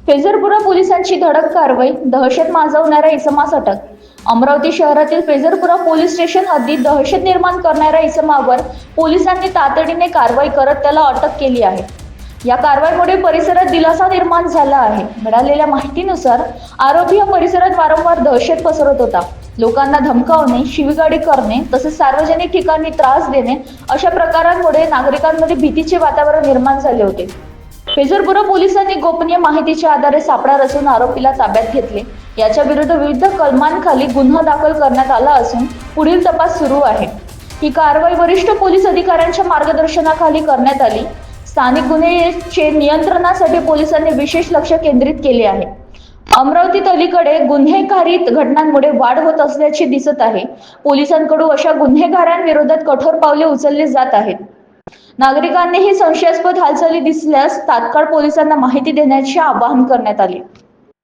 फेजरपुरा पोलिसांची धडक कारवाई, दहशत माजवणाऱ्या इसमास अटक. अमरावती शहरातील फेजरपुरा पोलीस स्टेशन हद्दीत दहशत निर्माण करणाऱ्या इसमावर पोलिसांनी तातडीने कारवाई करत त्याला अटक केली आहे. या कारवाईमुळे परिसरात दिलासा निर्माण झाला आहे. मिळालेल्या माहितीनुसार आरोपी या परिसरात वारंवार दहशत पसरवत होता. लोकांना धमकावणे, शिवीगाळी करणे तसेच सार्वजनिक ठिकाणी त्रास देणे अशा प्रकारांमुळे नागरिकांमध्ये भीतीचे वातावरण निर्माण झाले होते. फेजरपुरा पोलिसांनी गोपनीय माहितीच्या आधारे सापळा रचून आरोपीला ताब्यात घेतले. याच्या विरुद्ध विविध कलमांखाली गुन्हा दाखल करण्यात आला असून पुढील तपास सुरू आहे. ही कारवाई वरिष्ठ पोलीस अधिकाऱ्यांच्या मार्गदर्शनाखाली करण्यात आली. स्थानिक गुन्ह्याचे नियंत्रणासाठी पोलिसांनी विशेष लक्ष केंद्रित केले आहे. अमरावतीत अलीकडे गुन्हेगारी घटनांमुळे वाढ होत असल्याचे दिसत आहे. पोलिसांकडून अशा गुन्हेगारांविरोधात कठोर पावले उचलली जात आहेत. नागरिकांनीही संशयास्पद हालचाली दिसल्यास तात्काळ पोलिसांना माहिती देण्याचे आवाहन करण्यात आले.